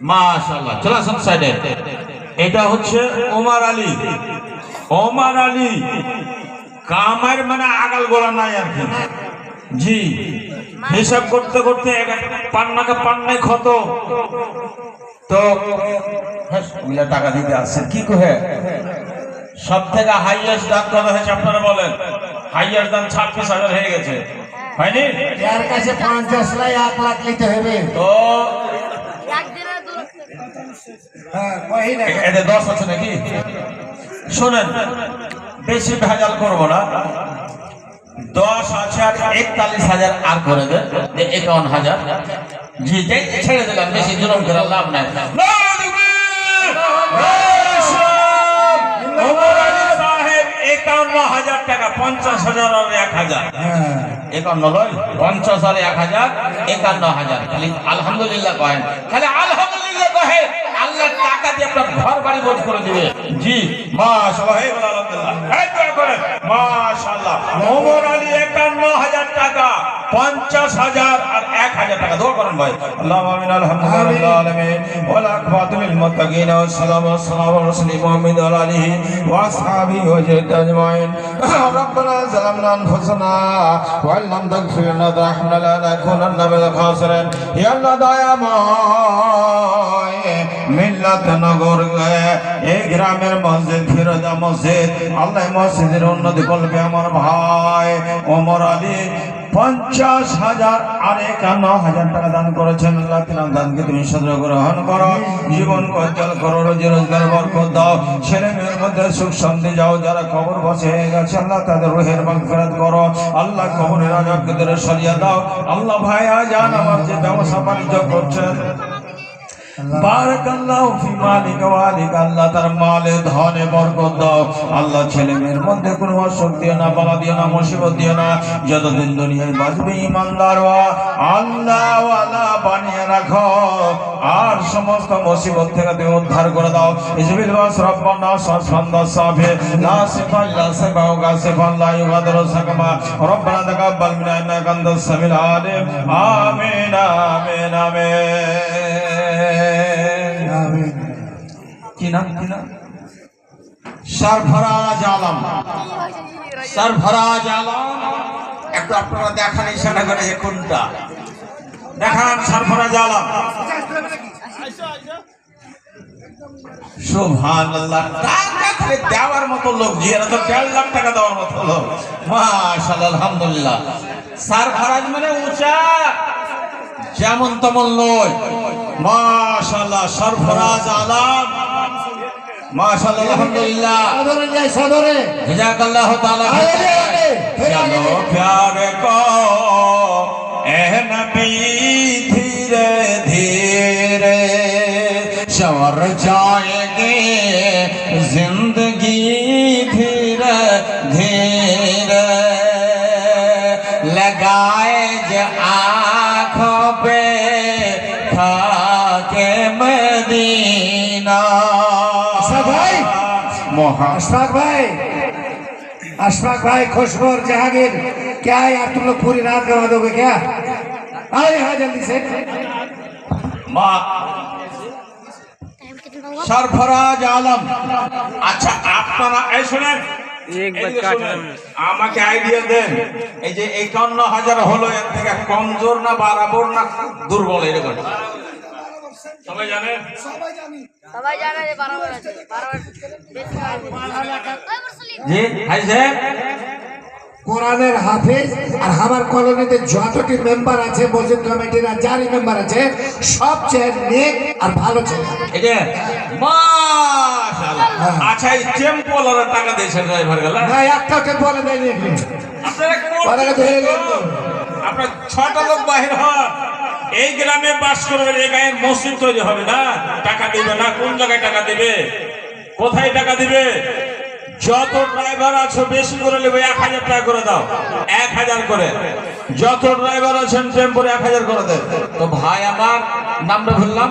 মাশাআল্লাহ। চলে আসুন সাইডে। এটা হচ্ছে ওমর আলী। ওমর আলী কামার মানে আগাল গোলা নাই আর কি। জি, হিসাব করতে করতে পান্নাকে পান্নায় ক্ষত। তো টাকা দিতে আসছে কি কহে। সব থেকে হাইয়েস্ট দাম কত হয়েছে আপনারা বলেন? হাইয়েস্ট দাম 26,000 হয়ে গেছে, হয়নি? যার কাছে 50 লাখ 1 লাখ নিতে হবে। তো এটা 10 আছে নাকি? শোনেন, বেশি ভেজাল করবো না। 10 আছে আর 41,000 আর করে দেন, 51,000। জি, ছেড়ে দিলাম, বেশি জুলুম করে লাভ নাই। ওমর আলী সাহেব 51,000 টাকা, 50,000 আর 1,000। 51 লয়, 50 আর 1,000, 51,000। খালি আলহামদুলিল্লাহ কহেন, খালি আলহামদুলিল্লাহ কহে, আল্লাহ টাকা দিয়ে আপনার ঘর বাড়ি বোঝ করে দিবে। জি, মাশাআল্লাহ, হে বলা আলহামদুলিল্লাহ, এই দোয়া করেন মাশাআল্লাহ। ওমর আলী 51,000 টাকা, 50,000 আর 1,000 টাকা। দোয়া করেন ভাই। আল্লাহুম্মা আমিন। আলহামদুলিল্লাহ আলামিন ওয়া আখওয়াতুল মুত্তাকিন ওয়া সালামু আলা রাসূলি মুহাম্মদ ওয়া আলিহি ওয়া আসহাবিহি ওয়া আজমাইন। রব্বানা যালামনা আনফুসানা ওয়া লাম তাগফির লানা ওয়া তারহামনা লানাকুনান্না মিনাল খাসিরিন। ইয়া আল্লাহ দয়াময় মিল্লাত নগর এই গ্রামের মসজিদ ফিরোজা মসজিদ, আল্লাহ মসজিদের উন্নতি করবে। আমার ভাই ওমর আলী 50,000 আর 51,000 টাকা দান করেছেন। আল্লাহ তিনার দানকে তুমি সদর গ্রহণ করো, জীবন কজ্জল করো, রোজি রোজগার বরকত দাও, ছেলে মেয়ের মধ্যে সুখ শান্তি যাও। যারা কবর বসে হয়ে গেছে আল্লাহ তাদের রুহের মাগফিরাত করো। আল্লাহ কবরের আযাবকে দূরে সরিয়ে দাও। আল্লাহ ভাইয়া জান আমার যে ব্যবসা বাণিজ্য করছেন, বারাকাল্লাহু ফি মালিকা ওয়া আলিকা, আল্লাহ তার মালে ধনে বরকত দাও। আল্লাহ ছেলে মেয়ের মধ্যে কোনো অসুখ দিও না, বালা দিও না, মুসিবত দিও না। যতদিন দুনিয়ায় বাঁচবে ইমানদার আল্লাহ ওয়ালা বানিয়ে রাখো, আর সমস্ত মুসিবত থেকে তুমি উদ্ধার করে দাও। ইসবিল ওয়াস রব্বানা সাসফান্দা সাফে লা সিফা ইল্লা সিফা গাসিফা লা ইউগাদিরু সাকামা রব্বানা তাকাব্বাল মিন্না ইন্নাকা আনতাস সামিউল আলিম। আমিন আমিন আমিন। কি নাম? সরফরাজ আলম। সরফরাজ আলম একটু আপনারা দেখান, ইশারা করে কোনটা দেখান। সরফরাজ আলম, সুবহানাল্লাহ। টাকা খালি দেওয়ার মতো লোক, জিয়ারা তো 1.5 লাখ টাকা দেওয়ার মতো লোক। মাশাআল্লাহ, আলহামদুলিল্লাহ। সরফরাজ মানে উঁচা, যেমন তেমন লয়। মাশাআল্লাহ, সরফরাজ আলম, মাশাআল্লাহ, আলহামদুলিল্লাহ। সদরে জাযাকাল্লাহু তাআলা। চলো প্यार को ए नबी धीरे धीरे संवर जाएगी जिंदगी धीरे धीरे लगाए जो आँखों पे खाके मदीना। अशफाक भाई, खुशबूर, जहांगीर, क्या यार तुम लोग पूरी रात गवा दोगे क्या? आओ यहाँ जल्दी से। সরফরাজ আলম। আচ্ছা, আপনারা এই শুনেন, আমাকে আইডিয়া দেন, এই যে 51,000 হলো, এর থেকে কমজোর না বাড়াবর না দুর্বল এরকম সবাই জানে? সবাই জানে যে বরাবর আছে, বরাবর জি ভাই সাহেব। কোরআনের হাফেজ আর আমার কলোনিতে যতটি মেম্বার আছে, মসজিদ কমিটির আর যারই মেম্বার আছে, সবচেয়ে নেক আর ভালো ছেলে এটা। মাশাআল্লাহ। আচ্ছা, এই টেম্পোলার টাকা দিয়েছেন ড্রাইভার গেল না? একটা টেম্পোলা দেয়নি। আপনারা আপনার 6টা লোক বাহির হন, এই গ্রামে বাস করবেন, এই গায়ের মসজিদ তৈরি হবে না, টাকা দিবে না। কোন জায়গায় টাকা দিবে, কোথায় টাকা দিবে? যত ড্রাইভার আছো বেশি করে নেবে, 1,000 টাকা করে দাও, 1,000 করে। যত ড্রাইভার আছেন টেম্পোরে 1,000 করে দেন। তো ভাই আমার নামটা ভুললাম,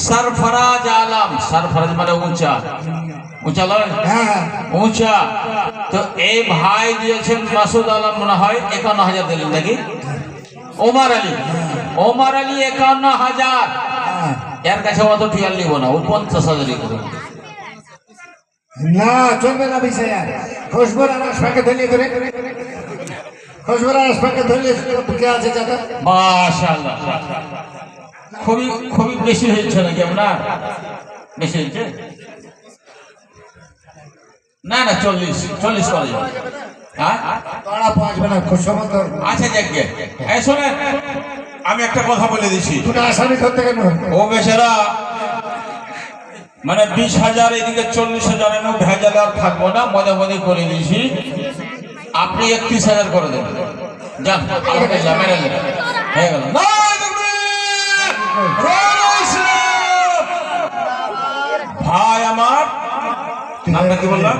সরফরাজ আলম। সরফরাজ মানে উঁচা, উঁচা লয়, উঁচা। তো এই ভাই দিয়েছেন মাসুদ আলম, মনে হয় 51,000 দিলেন নাকি? ওমর আলী ওমর আলী 51,000। হ্যাঁ। এর কাছে অত টিয়ার নিব না, ও 50,000 করে। না চলবে না বিষয় আর খুশবুর আনাস পাকে ধরিয়ে ধরে খুশবুর আনাস পাকে ধরিয়ে কে আছে চাচা? মাশাআল্লাহ, খুবই খুবই বেশি হয়েছে নাকি আপনার? বেশি হয়েছে না? না 40 করে যাবে। হ্যাঁ তোরা পৌঁছবে না খুব সময় তো আচ্ছা যাকে এই শোনেন, আমি একটা কথা বলে দিছি। দুটো আসামি করতে কেন? ও বেচারা মানে 20,000 এদিকে 40,000 এর মধ্যে ভেজাল আর থাকবো না, মজা মজা করে দিয়েছি। আপনি 31,000 করে দেবেন। যান আমাকে জামেন হয়ে গেল। ভাই আমার নামটা কি বললাম?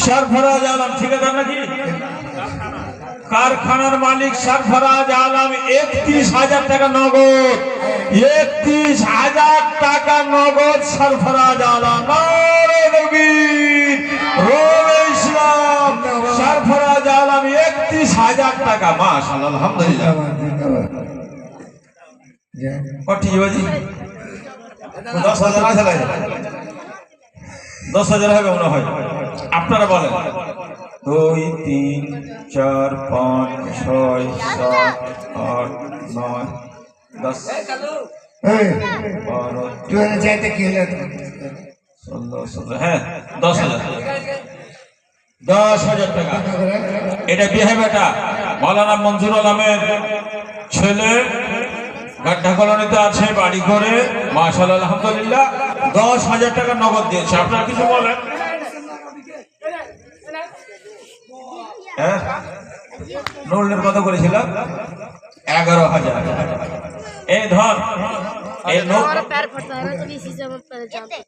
সরফরাজ আলম, ঠিকাদার নাকি? কারখানার মালিক সরফরাজ আলম। 31,000 টাকা নগদ, 31,000 টাকা নগদ সরফরাজ আলম। ইসলাম সরফরাজ আলম 31,000 টাকা। মাশাআল্লাহ, আলহামদুলিল্লাহ। ঠিক আছে, 10,000 আছে, 10,000 হবে মনে হয়। আপনারা বলেন 2 3 4 5 6 7 8 9 10 12 তুই যাইতে কি হলো? 16 17। হ্যাঁ 10,000, 10,000 টাকা। এটা বিয়ে বেটা মৌলানা মঞ্জুর আলমের ছেলে, গাড্ডা কলোনিতে আছে বাড়ি করে। মাশাআল্লাহ, আলহামদুলিল্লাহ। 10,000 টাকা নগদ দিয়েছে। আপনারা কিছু বলেন? হ্যাঁ নুরুলের কত করেছিল? 11,000। এই ধর এই নোট हमारा पैर फटता है ना, तो इसी से हम पहले जाते हैं।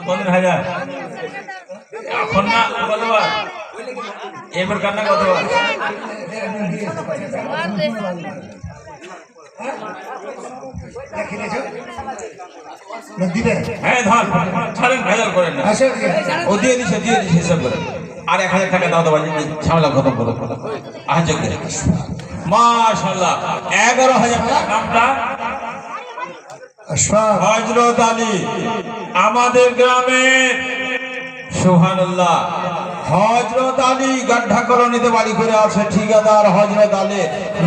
কত হাজার এখন না কতবার? এবার কান্না কতবার? দিবে হ্যাঁ ধর ছাড়েন, ভেজাল করেন না। আসো ও দিয়ে দিছে হিসাব করে। আর 1,000 টাকা দাও তো ভাই, ঝামেলা খতম করো। আচ্ছা মাশাআল্লাহ, 11,000 টাকা। নামটা হযরত আলী, আমাদের গ্রামে। সুবহানাল্লাহ। হযরত আলী গাড্ডা কলোনিতে বাড়ি করে আছে, ঠিকাদার হযরত আলী।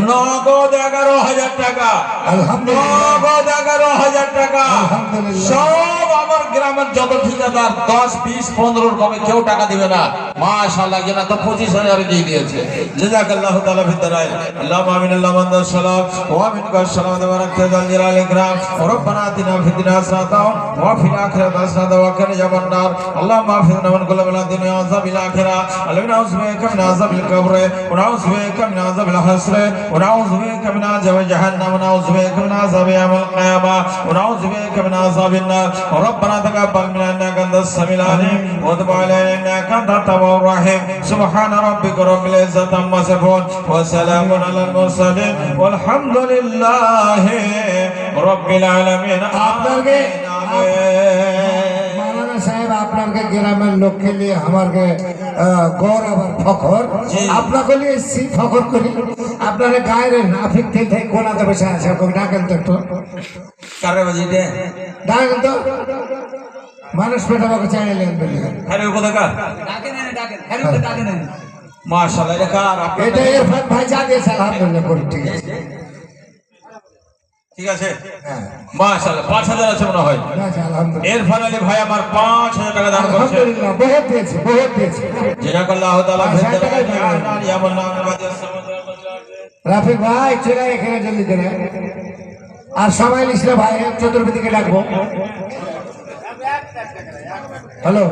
নগদ 11,000 টাকা। আলহামদুলিল্লাহ। নগদ 11,000 টাকা। আলহামদুলিল্লাহ। সব আমার গ্রামের যত ঠিকাদার 10 20 15 কমে কেউ টাকা দিবে না। মাশাআল্লাহ, যেটা তো 25,000 দিয়ে দিয়েছে। জাযাকাল্লাহু তাআলা ফিদ্দারাই। আল্লাহুম্মা আমিন। আল্লাহুম্মা সাল্লাম ওয়া মিনকা সালাম ওয়া বারাকাতুহু জালাল ইকরাম। রব্বানা আতিনা ফিদ দুনিয়া হাসানাতাও ওয়া ফিল আখিরাতি হাসানাতাও ওয়া কিনা আযাবান্নার। আল্লাহুম্মা আফিনা মিন কুল্লি বালা'in দুনিয়া ওয়া আযাবিল আখিরাহ। আল্লাহুম্মা নাউযু বিকা মিন আযাবিল কবর ওয়া নাউযু বিকা মিন আযাবিল হাসর ওয়া নাউযু বিকা মিন আযাবি জাহান্নাম ওয়া নাউযু বিকা মিন আযাবি ইয়াউমিল কিয়ামাহ ওয়া নাউযু বিকা মিন আযাবিন নার। রব্বানা তাকাব্বাল মিন্না ইন্নাকা আনতাস সামিউল আলিম ওয়া তুব আলাইনা ইন্নাকা আনতাত তাওয়াবুর রাহিম। সুবহানা রাব্বিকা রাব্বিল ইজ্জাতি আম্মা ইয়াসিফুন ওয়া সালামুন আলাল মুরসালিন ওয়ালহামদুলিল্লাহি রাব্বিল আলামিন। আপনাকে মাওলানা সাহেব, আপনাকে গ্রামের লোককে নিয়ে আমাকে গৌরব আর ফখর, আপনাকে নিয়ে সি ফখর করি। আপনার গায়ের নাফিক থেকে কোনাতে বসে আছে, ওকে ডাকেন তো একটু, কারে বাজিতে ডাকেন তো। মানুষ পেটাবাকে চাইলেন বললেন আরে ও কথা কার? মাশাআল্লাহ, এটা কার? এটা ইরফান ভাই যা দিয়েছে আলহামদুলিল্লাহ করি, ঠিক আছে। ঠিক আছে, হ্যাঁ মাশাআল্লাহ। 5,000 আছে মনে হয়। আচ্ছা, আলহামদুলিল্লাহ। ইরফান আলী ভাই আমার 5,000 টাকা দান করেছে। আলহামদুলিল্লাহ, বহুত দিয়েছে, বহুত দিয়েছে। জাযাকাল্লাহু তাআলা ফিদ্দারাই। রাফিক ভাই চলে এখানে জলদি করে। আর সবাই লিখলে ভাই চতুর্বেদীকে ডাকবো। हेलो,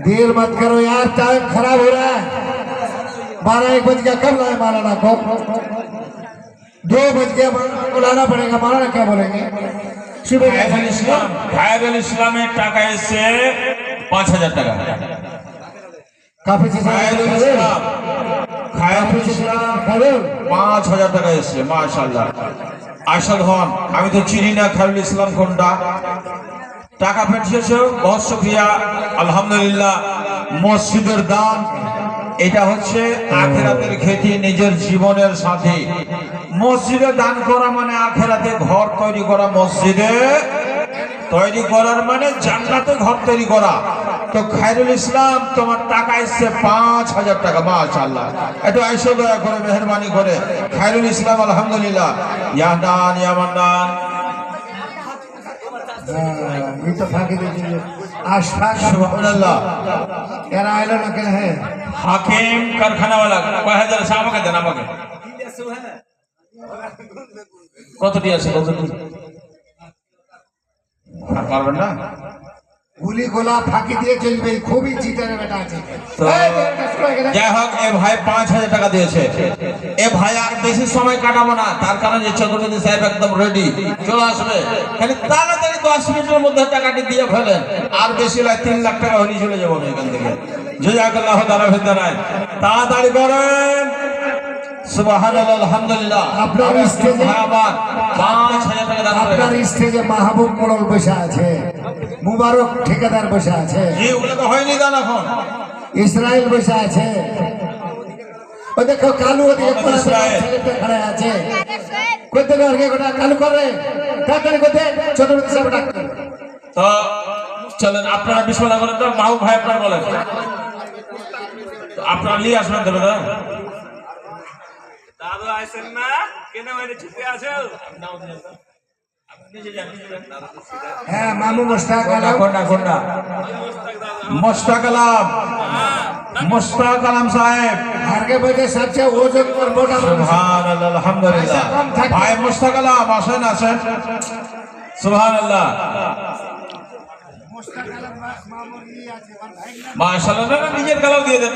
देर मत करो यार, टाइम खराब हो रहा है। 12-1 बज गया, कब लाए मौलाना को? 2 बज गया, बुलाना पड़ेगा। मौलाना क्या बोलेंगे? सुबह খায়রুল ইসলামের টাকা এসছে 5,000 টাকা। काफी से খায়রুল ইসলাম, খায়রুল ইসলাম 5,000 টাকা এসছে। মাশাআল্লাহ। আসাদ হন, আমি তো চিনি না খায়রুল ইসলাম কোনটা। টাকা পাঠিয়েছো, বহুত শুকরিয়া, আলহামদুলিল্লাহ। মসজিদের দান এটা হচ্ছে আখিরাতের খেতি, নিজের জীবনের সাথে। মসজিদে দান করা মানে আখিরাতে ঘর তৈরি করা, মসজিদে তৈরি করার মানে জান্নাতে ঘর তৈরি করা। তো খায়রুল ইসলাম তোমার টাকা এসছে 5,000 টাকা, মাশাআল্লাহ। একটু আইসো দয়া করে, মেহরবানি করে। খায়রুল ইসলাম আলহামদুলিল্লাহ, ইয়া দান ইয়া মান্নান। ये तो फाके दीजिए आशफाक সুবহানাল্লাহ। এরা আইলো না কেন? হ্যাঁ হাকিম কারখানাওয়ালা কয় হাজার আছে? আমাকে দেন, আমাকে কতটি আছে? কতটি আর পারবেন না? গুলি গোলা ফাঁকি দিয়ে চলবে, খুবই চিটারে বেটা আছে। তো যাই হোক, এ ভাই 5,000 টাকা দিয়েছে। এ ভাই আর বেশি সময় কাটাবো না, তার কারণে যে চক্রবর্তী সাহেব একদম রেডি, চলে আসবে। খালি তাড়াতাড়ি 10 মিনিটের মধ্যে টাকাটি দিয়ে ফেলেন, আর বেশি নয় 3 লাখ টাকা হলে চলে যাবো আমি এখান থেকে। জাযাকাল্লাহ তাআলা ফিদ্দারায়, তাড়াতাড়ি করেন। সুবহানাল্লাহ, আলহামদুলিল্লাহ। আপনার স্টেজে আবার 5,000 টাকা দান করে। আপনার স্টেজে মাহবুব মোড়ল বসে আছে, মুবারক ঠিকাদার বসে আছে, জি, ওগুলো তো হয়নি দান এখন। ইসরায়েল বসে আছে, ও দেখো কালু ওদিকে মোহাম্মদ ইসরায়েল। ছেলেটা খড়ে আছে। করতে পারবে গোটা কালু করে তাড়াতাড়ি করতে, ছোট সাহেব ডাক্তার। তো চলেন, আপনারা বিসমিল্লাহ করেন। তো মাহবুব ভাই আপনারা বলেন, তো আপনারা নিয়ে আসবেন তো দাদা। দাদু আইছেন না কেন বাইরে ছুটে আছো? হ্যাঁ মামু মোস্তাক আলম, মোস্তাক আলম, মোস্তাক আলম সাহেব। আগে বলতে সবচেয়ে ওজন और मोटा সুবহানাল্লাহ, আলহামদুলিল্লাহ। ভাই মোস্তাক আলম আসেন, আসেন। সুবহানাল্লাহ, মাশাআল্লাহ। নিজের গালাও দিয়ে দেন।